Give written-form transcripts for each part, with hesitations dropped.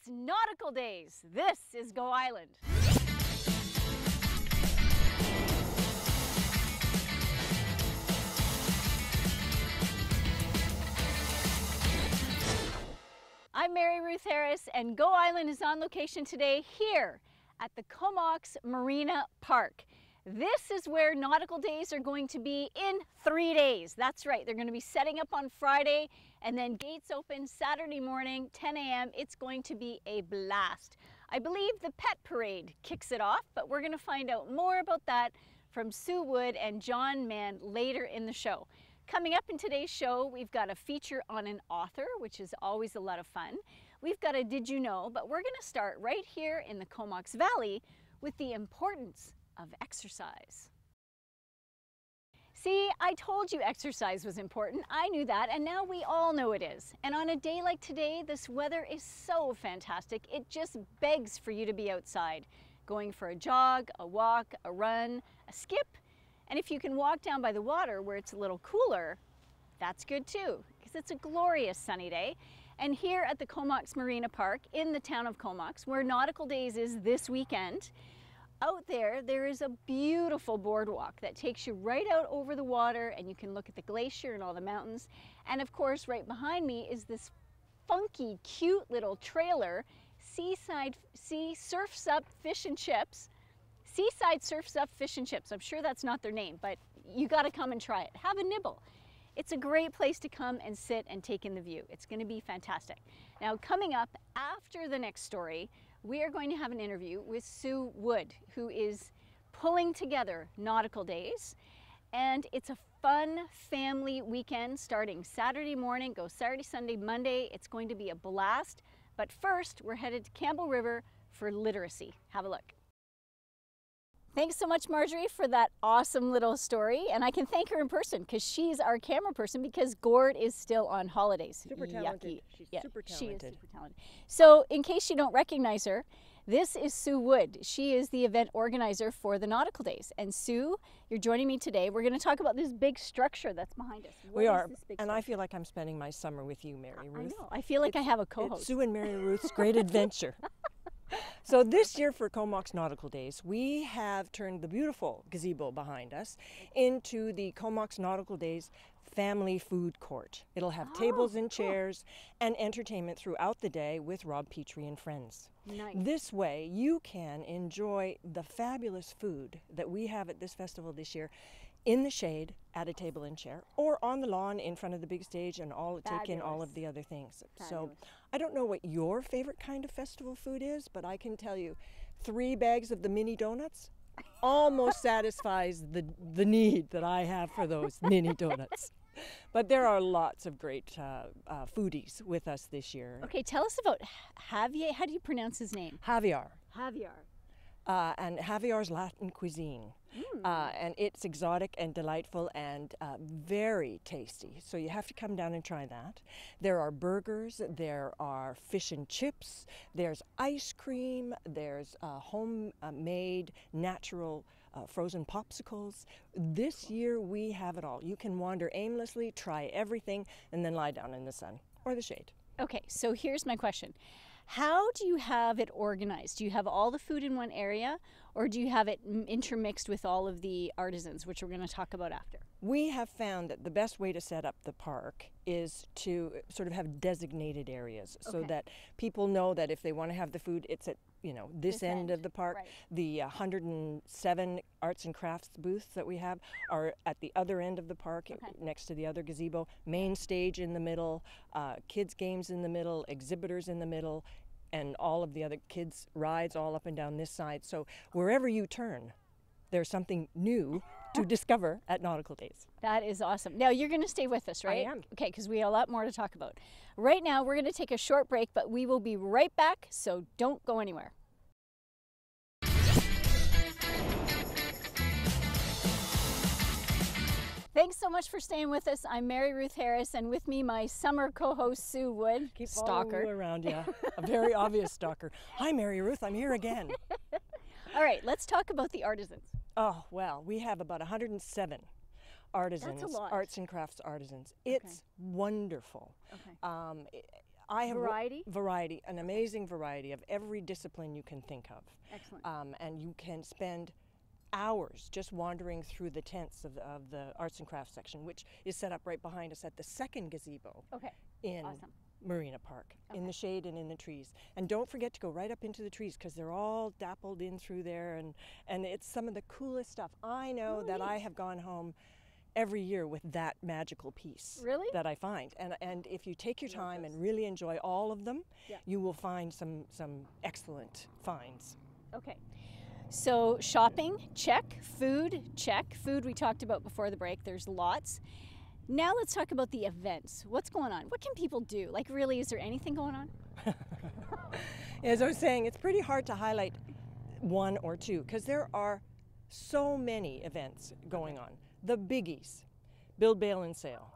It's Nautical Days. This is Go Island. I'm Mary Ruth Harris, and Go Island is on location today here at the Comox Marina Park. This is where Nautical Days are going to be in 3 days. That's right, they're going to be setting up on Friday and then gates open Saturday morning, 10 a.m. It's going to be a blast. I believe the pet parade kicks it off, but we're going to find out more about that from Sue Wood and John Mann later in the show. Coming up in today's show, we've got a feature on an author, which is always a lot of fun. We've got a Did You Know, but we're going to start right here in the Comox Valley with the importance of exercise. See, I told you exercise was important. I knew that, and now we all know it is. And on a day like today, this weather is so fantastic. It just begs for you to be outside, going for a jog, a walk, a run, a skip. And if you can walk down by the water where it's a little cooler, that's good too, because it's a glorious sunny day. And here at the Comox Marina Park in the town of Comox, where Nautical Days is this weekend, out there is a beautiful boardwalk that takes you right out over the water, and you can look at the glacier and all the mountains. And of course, right behind me is this funky, cute little trailer, Seaside Surfs Up Fish and Chips. Seaside Surfs Up Fish and Chips. I'm sure that's not their name, but you got to come and try it. Have a nibble. It's a great place to come and sit and take in the view. It's going to be fantastic. Now, coming up after the next story, we are going to have an interview with Sue Wood, who is pulling together Nautical Days. And it's a fun family weekend starting Saturday morning, go Saturday, Sunday, Monday. It's going to be a blast. But first, we're headed to Campbell River for literacy. Have a look. Thanks so much, Marjorie, for that awesome little story. And I can thank her in person because she's our camera person, because Gord is still on holidays. Super talented. Yucky. She's Yeah, super talented. she is super talented. So in case you don't recognize her, this is Sue Wood. She is the event organizer for the Nautical Days. And Sue, you're joining me today. We're going to talk about this big structure that's behind us. We are, and I feel like I'm spending my summer with you, Mary Ruth. I know. I feel like I have a co-host. It's Sue and Mary Ruth's great adventure. So this year for Comox Nautical Days, we have turned the beautiful gazebo behind us into the Comox Nautical Days Family Food Court. It'll have tables and chairs and entertainment throughout the day with Rob Petrie and friends. Nice. This way you can enjoy the fabulous food that we have at this festival this year in the shade at a table and chair, or on the lawn in front of the big stage, and take in all of the other things. So I don't know what your favorite kind of festival food is, but I can tell you 3 bags of the mini donuts almost satisfies the need that I have for those mini donuts. But there are lots of great foodies with us this year. Okay, tell us about Javier. How do you pronounce his name? Javier. Javier. And Javier's Latin cuisine. And it's exotic and delightful and very tasty. So you have to come down and try that. There are burgers, there are fish and chips, there's ice cream, there's homemade natural frozen popsicles. This year we have it all. You can wander aimlessly, try everything, and then lie down in the sun or the shade. Okay, so here's my question. How do you have it organized? Do you have all the food in one area, or do you have it intermixed with all of the artisans, which we're going to talk about after? We have found that the best way to set up the park is to sort of have designated areas so that people know that if they want to have the food, it's at this end of the park. Right. The 107 arts and crafts booths that we have are at the other end of the park, next to the other gazebo. Main stage in the middle, kids games in the middle, exhibitors in the middle, and all of the other kids rides all up and down this side. So wherever you turn, there's something new to discover at Nautical Days. That is awesome. Now you're going to stay with us, right? I am. Okay, because we have a lot more to talk about. Right now we're going to take a short break, but we will be right back, so don't go anywhere. Thanks so much for staying with us. I'm Mary Ruth Harris, and with me, my summer co-host, Sue Wood. Keep stalker. All around you. A very obvious stalker. Hi, Mary Ruth. I'm here again. All right, let's talk about the artisans. Oh, well, we have about 107 artisans, That's a lot. arts and crafts artisans. It's wonderful. Okay. I have variety, an amazing variety of every discipline you can think of. Excellent. And you can spend hours just wandering through the tents of the arts and crafts section, which is set up right behind us at the second gazebo in Marina Park, in the shade and in the trees. And don't forget to go right up into the trees, because they're all dappled in through there, and it's some of the coolest stuff. I know that I have gone home every year with that magical piece that I find. And if you take your time and really enjoy all of them, you will find some excellent finds. Okay. So shopping, check. Food, check. Food we talked about before the break. There's lots. Now let's talk about the events. What's going on? What can people do? Like, really, is there anything going on? As I was saying, it's pretty hard to highlight one or two, because there are so many events going on. The biggies, Build, Bale, and Sail.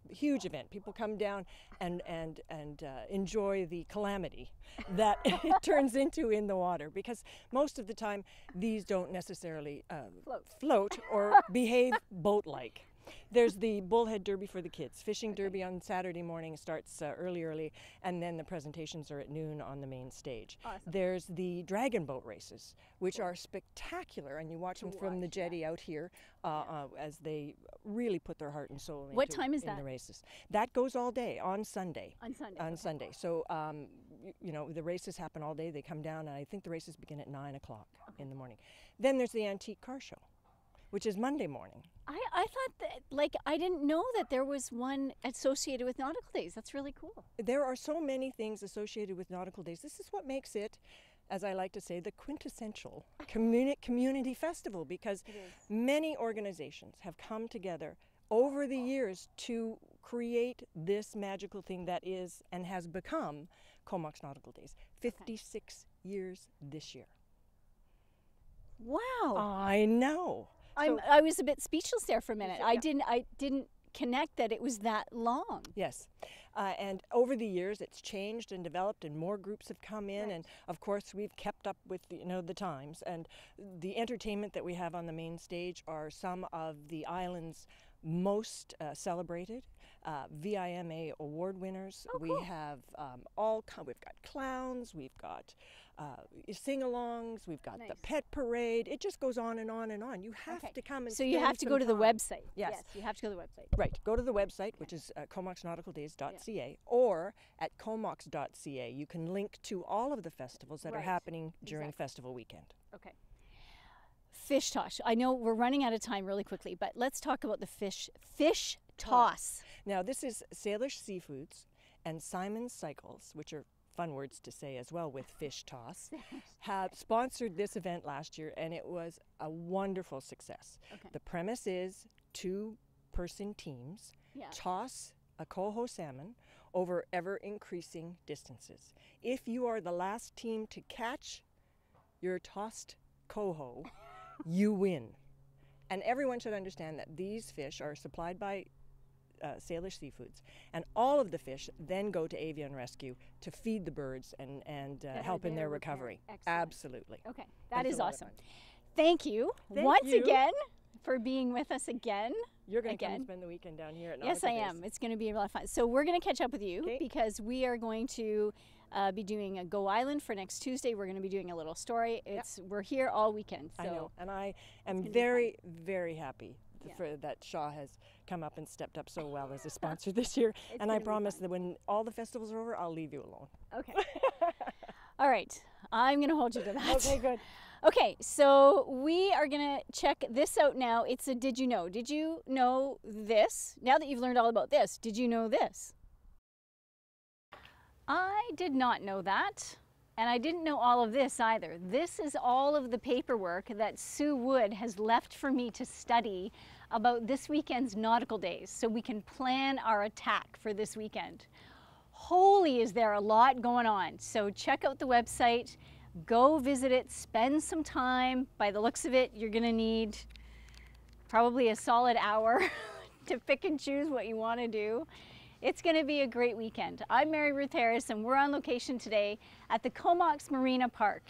Huge event. People come down and enjoy the calamity that it turns into in the water, because most of the time these don't necessarily float or behave boat-like. There's the bullhead derby for the kids. Fishing derby on Saturday morning starts early, and then the presentations are at noon on the main stage. Awesome. There's the dragon boat races, which are spectacular, and you watch them from the jetty out here as they really put their heart and soul into What time is that? the races. That goes all day on Sunday. On Sunday. So you know, the races happen all day. They come down, and I think the races begin at 9 o'clock in the morning. Then there's the antique car show, which is Monday morning. I thought that, like, I didn't know that there was one associated with Nautical Days. That's really cool. There are so many things associated with Nautical Days. This is what makes it, as I like to say, the quintessential community festival, because many organizations have come together over the years to create this magical thing that is and has become Comox Nautical Days. 56 years this year. Wow. I know. I was a bit speechless there for a minute. I didn't connect that it was that long. Yes, and over the years it's changed and developed, and more groups have come in, and of course we've kept up with the times, and the entertainment that we have on the main stage are some of the island's most celebrated VIMA award winners. Oh, cool. We have we've got clowns, we've got sing-alongs, we've got the pet parade. It just goes on and on and on. You have to come and so you have to go to the website. Yes, you have to go to the website. Right, go to the website, which is comoxnauticaldays.ca, or at comox.ca. You can link to all of the festivals that are happening during festival weekend. Okay. Fish toss. I know we're running out of time really quickly, but let's talk about the fish toss. Now, this is Salish Seafoods and Simon's Cycles, which are fun words to say as well with fish toss, have sponsored this event last year, and it was a wonderful success. Okay. The premise is 2-person teams toss a coho salmon over ever-increasing distances. If you are the last team to catch your tossed coho, you win. And everyone should understand that these fish are supplied by Salish Seafoods, and all of the fish then go to Avian Rescue to feed the birds and help in their recovery. Absolutely. Okay, that is awesome. Thank you once again for being with us again. You're going to come and spend the weekend down here at Nautical Days. Yes, I am. It's going to be a lot of fun. So we're going to catch up with you because we are going to be doing a Go Island for next Tuesday. We're going to be doing a little story. We're here all weekend. So I know, and I am very, very happy for that Shaw has come up and stepped up so well as a sponsor this year. And I promise that when all the festivals are over, I'll leave you alone. Okay. All right. I'm going to hold you to that. Okay, good. Okay, so we are going to check this out now. It's a Did You Know? Did you know this? Now that you've learned all about this, did you know this? I did not know that. And I didn't know all of this either. This is all of the paperwork that Sue Wood has left for me to study about this weekend's Nautical Days, so we can plan our attack for this weekend. Holy, is there a lot going on. So check out the website, go visit it, spend some time. By the looks of it, you're gonna need probably a solid hour to pick and choose what you wanna do. It's going to be a great weekend. I'm Mary Ruth Harris, and we're on location today at the Comox Marina Park.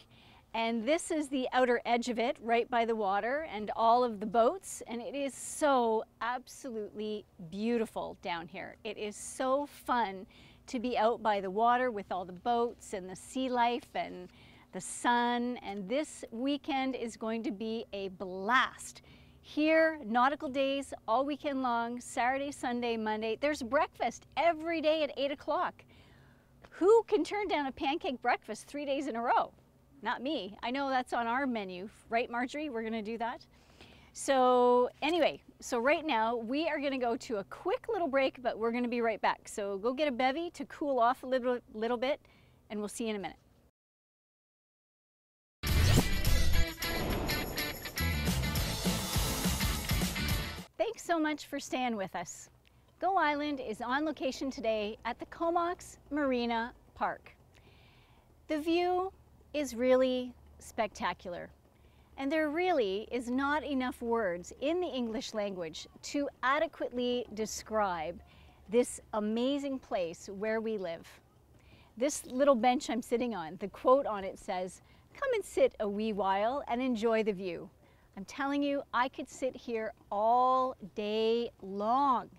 And this is the outer edge of it, right by the water and all of the boats. And it is so absolutely beautiful down here. It is so fun to be out by the water with all the boats and the sea life and the sun, and this weekend is going to be a blast. Here, Nautical Days all weekend long, Saturday, Sunday, Monday. There's breakfast every day at 8 o'clock. Who can turn down a pancake breakfast 3 days in a row? Not me. I know that's on our menu, right, Marjorie? We're gonna do that. So anyway, so right now we are gonna go to a quick little break, but we're gonna be right back. So go get a bevy to cool off a little bit, and we'll see you in a minute. Thanks so much for staying with us. Go Island is on location today at the Comox Marina Park. The view is really spectacular, and there really is not enough words in the English language to adequately describe this amazing place where we live. This little bench I'm sitting on, the quote on it says, "Come and sit a wee while and enjoy the view." I'm telling you, I could sit here all day long.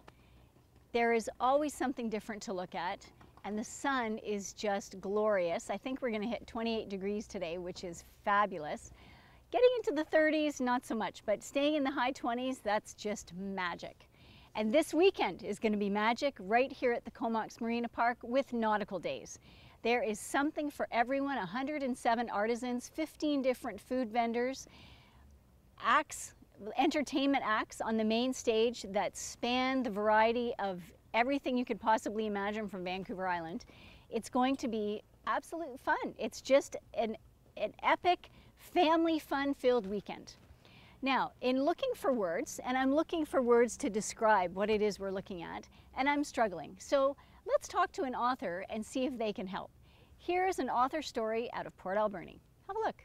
There is always something different to look at, and the sun is just glorious. I think we're gonna hit 28 degrees today, which is fabulous. Getting into the 30s, not so much, but staying in the high 20s, that's just magic. And this weekend is gonna be magic right here at the Comox Marina Park with Nautical Days. There is something for everyone, 107 artisans, 15 different food vendors, entertainment acts on the main stage that span the variety of everything you could possibly imagine from Vancouver Island. It's going to be absolute fun. It's just an epic, family fun-filled weekend. Now, in looking for words, and I'm looking for words to describe what it is we're looking at, and I'm struggling. So let's talk to an author and see if they can help. Here's an author story out of Port Alberni. Have a look.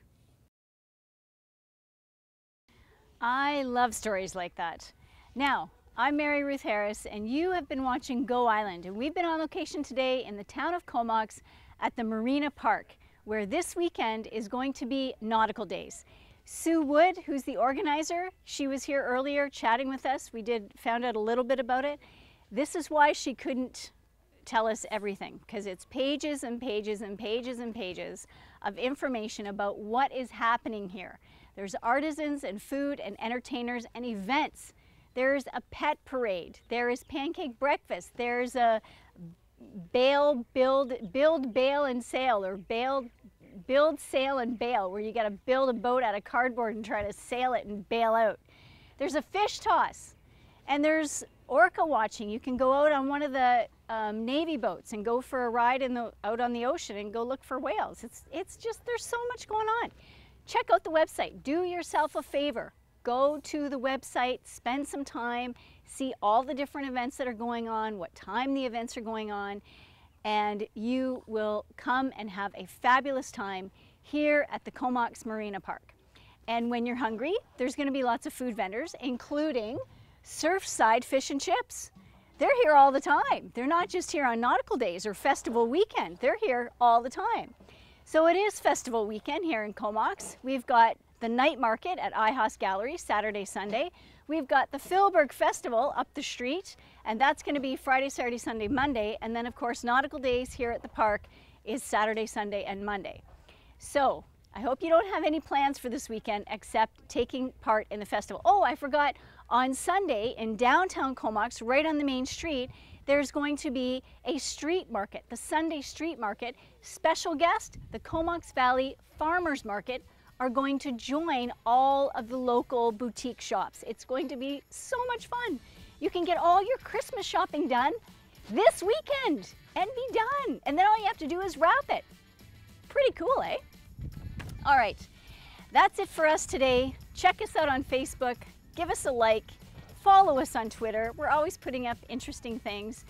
I love stories like that. Now, I'm Mary Ruth Harris, and you have been watching Go Island, and we've been on location today in the town of Comox at the Marina Park, where this weekend is going to be Nautical Days. Sue Wood, who's the organizer, she was here earlier chatting with us. We found out a little bit about it. This is why she couldn't tell us everything, because it's pages and pages and pages and pages of information about what is happening here. There's artisans and food and entertainers and events. There's a pet parade. There is pancake breakfast. There's a build, bail and sail, or build, sail and bail, where you got to build a boat out of cardboard and try to sail it and bail out. There's a fish toss, and there's orca watching. You can go out on one of the Navy boats and go for a ride out on the ocean and go look for whales. It's just, there's so much going on. Check out the website. Do yourself a favor. Go to the website, spend some time, see all the different events that are going on, what time the events are going on, and you will come and have a fabulous time here at the Comox Marina Park. And when you're hungry, there's going to be lots of food vendors, including Surfside Fish and Chips. They're here all the time. They're not just here on Nautical Days or Festival Weekend. They're here all the time. So it is Festival Weekend here in Comox. We've got the night market at IHOS Gallery, Saturday, Sunday. We've got the Philberg Festival up the street, and that's going to be Friday, Saturday, Sunday, Monday. And then, of course, Nautical Days here at the park is Saturday, Sunday, and Monday. So I hope you don't have any plans for this weekend except taking part in the festival. Oh, I forgot, on Sunday in downtown Comox, right on the main street, there's going to be a street market, the Sunday street market. Special guest, the Comox Valley Farmers Market, are going to join all of the local boutique shops. It's going to be so much fun. You can get all your Christmas shopping done this weekend and be done. And then all you have to do is wrap it. Pretty cool, eh? All right, that's it for us today. Check us out on Facebook, give us a like, follow us on Twitter. We're always putting up interesting things.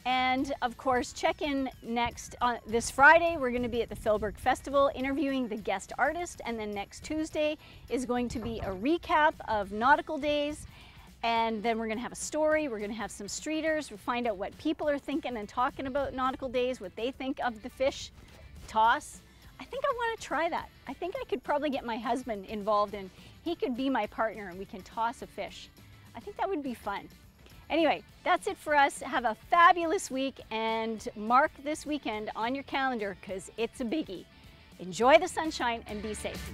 And of course, check in next on this Friday. We're going to be at the Philberg Festival interviewing the guest artist. And then next Tuesday is going to be a recap of Nautical Days. And then we're going to have a story. We're going to have some streeters. We'll find out what people are thinking and talking about Nautical Days, what they think of the fish toss. I think I want to try that. I think I could probably get my husband involved, and he could be my partner and we can toss a fish. I think that would be fun. Anyway, that's it for us. Have a fabulous week and mark this weekend on your calendar because it's a biggie. Enjoy the sunshine and be safe.